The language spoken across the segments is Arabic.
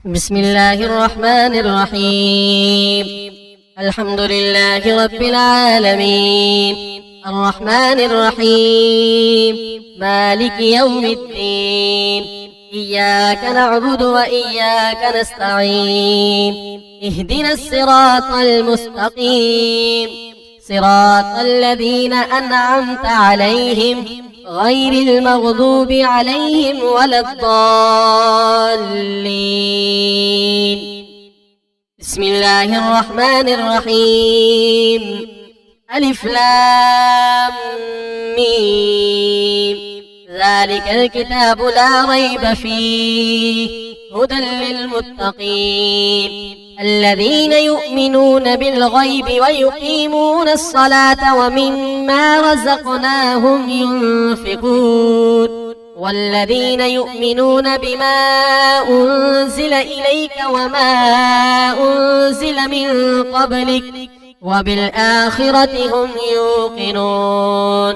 بسم الله الرحمن الرحيم. الحمد لله رب العالمين، الرحمن الرحيم، مالك يوم الدين. إياك نعبد وإياك نستعين. اهدنا الصراط المستقيم، صراط الذين أنعمت عليهم غير المغضوب عليهم ولا الضالين. بسم الله الرحمن الرحيم. ألف لام ميم. ذلك الكتاب لا ريب فيه هدى للمتقين الذين يؤمنون بالغيب ويقيمون الصلاة ومما رزقناهم ينفقون والذين يؤمنون بما أنزل إليك وما أنزل من قبلك وبالآخرة هم يوقنون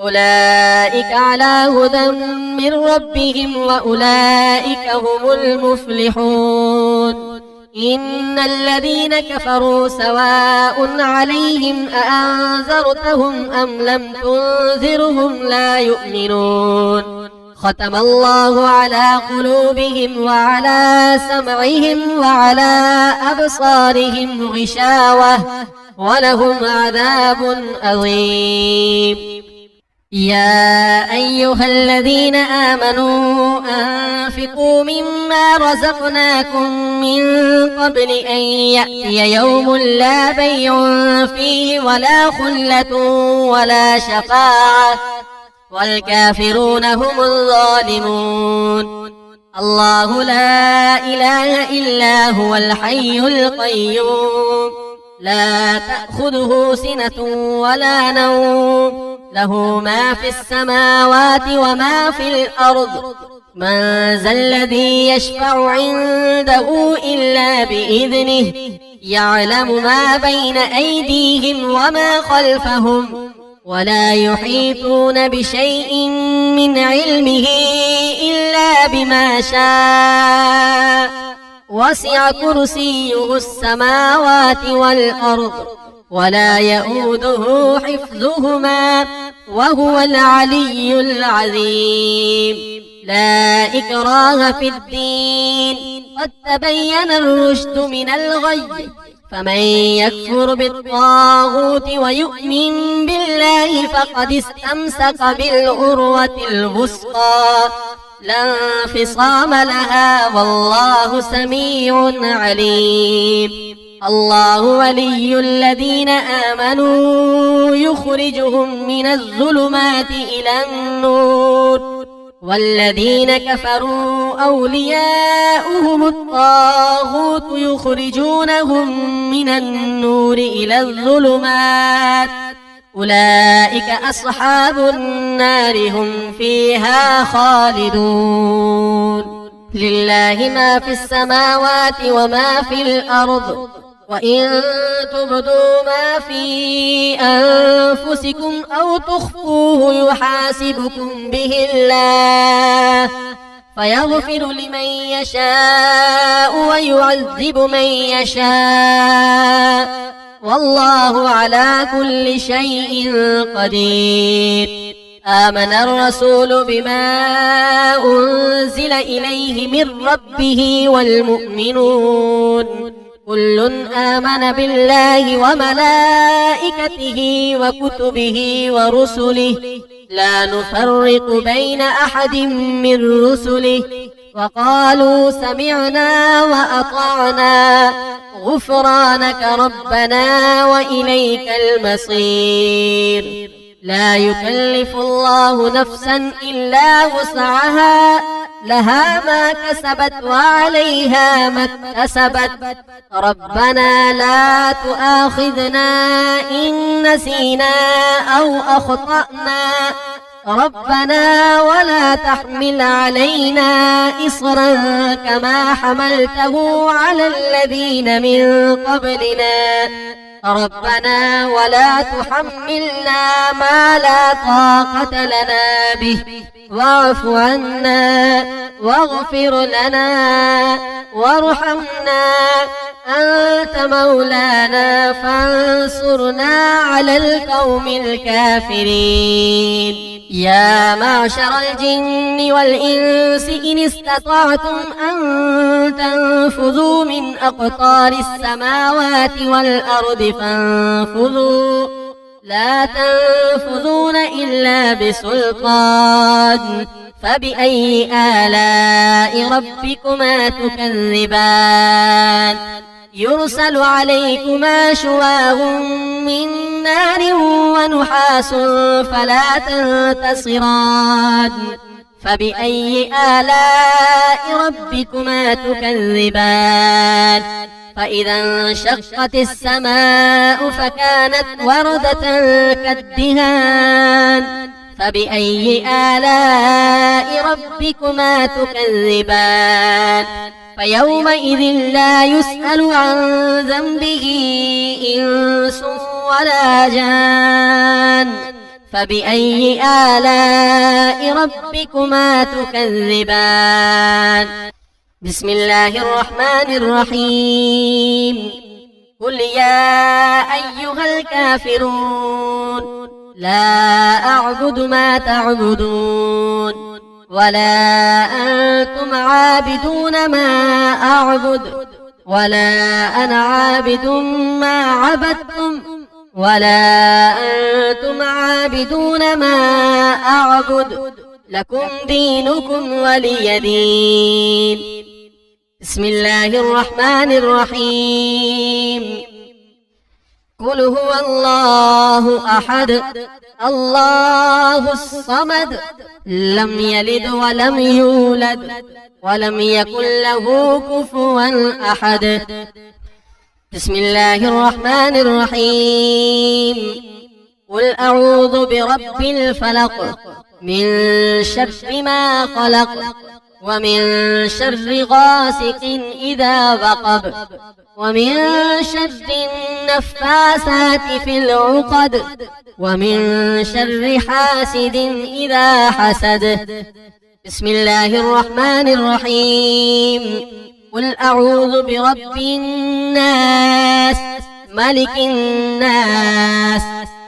أولئك على هدى من ربهم وأولئك هم المفلحون. إن الذين كفروا سواء عليهم أأنذرتهم أم لم تنذرهم لا يؤمنون. ختم الله على قلوبهم وعلى سمعهم وعلى أبصارهم غشاوة ولهم عذاب عظيم. يا أيها الذين آمنوا أنفقوا مما رزقناكم من قبل أن يأتي يوم لا بيع فيه ولا خلة ولا شفاعة والكافرون هم الظالمون. الله لا إله إلا هو الحي القيوم لا تأخذه سنة ولا نوم له ما في السماوات وما في الأرض. من ذا الذي يشفع عنده إلا بإذنه يعلم ما بين أيديهم وما خلفهم ولا يحيطون بشيء من علمه إلا بما شاء وسع كرسيه السماوات والأرض ولا يؤوده حفظهما وهو العلي العظيم. لا إكراه في الدين قد تبين الرشد من الغي فمن يكفر بالطاغوت ويؤمن بالله فقد استمسك بالعروة الوثقى لا انفصام لها والله سميع عليم. الله ولي الذين آمنوا يخرجهم من الظلمات إلى النور والذين كفروا أولياؤهم الطاغوت يخرجونهم من النور إلى الظلمات أولئك أصحاب النار هم فيها خالدون. لله ما في السماوات وما في الأرض وإن تبدوا ما في أنفسكم أو تخفوه يحاسبكم به الله فيغفر لمن يشاء ويعذب من يشاء والله على كل شيء قدير. آمن الرسول بما أنزل إليه من ربه والمؤمنون كل آمن بالله وملائكته وكتبه ورسله لا نفرق بين أحد من رسله وقالوا سمعنا وأطعنا غفرانك ربنا وإليك المصير. لا يكلف الله نفسا إلا وسعها لها ما كسبت وعليها ما اكتسبت ربنا لا تؤاخذنا إن نسينا أو أخطأنا ربنا ولا تحمل علينا إصرا كما حملته على الذين من قبلنا ربنا ولا تحملنا ما لا طاقة لنا به واعف عنا واغفر لنا وارحمنا أنت مولانا فانصرنا على القوم الكافرين. يا معشر الجن والإنس إن استطعتم أن تنفذوا من أقطار السماوات والأرض فانفذوا لا تنفذون إلا بسلطان. فبأي آلاء ربكما تكذبان؟ يرسل عليكما شواظ من نار ونحاس فلا تنتصران. فبأي آلاء ربكما تكذبان؟ فإذا انشقت السماء فكانت وردة كالدهان. فبأي آلاء ربكما تكذبان؟ فيومئذ لا يسأل عن ذنبه إنس ولا جان. فبأي آلاء ربكما تكذبان؟ بسم الله الرحمن الرحيم. قل يا أيها الكافرون لا أعبد ما تعبدون ولا أنتم عابدون ما أعبد ولا أنا عابد ما عبدتم ولا أنتم عابدون ما أعبد لكم دينكم ولي دين. بسم الله الرحمن الرحيم. قل هو الله أحد الله الصمد لم يلد ولم يولد ولم يكن له كفوا أحد. بسم الله الرحمن الرحيم. قل أعوذ برب الفلق من شر ما خلق ومن شر غاسق إذا وقب ومن شر النفاثات في العقد ومن شر حاسد إذا حسد. بسم الله الرحمن الرحيم. قل أعوذ برب الناس ملك الناس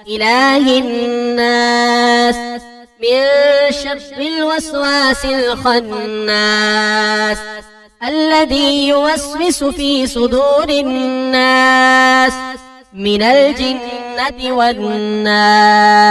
إله الناس من شر الوسواس الخناس الذي يوسوس في صدور الناس من الجنة والناس.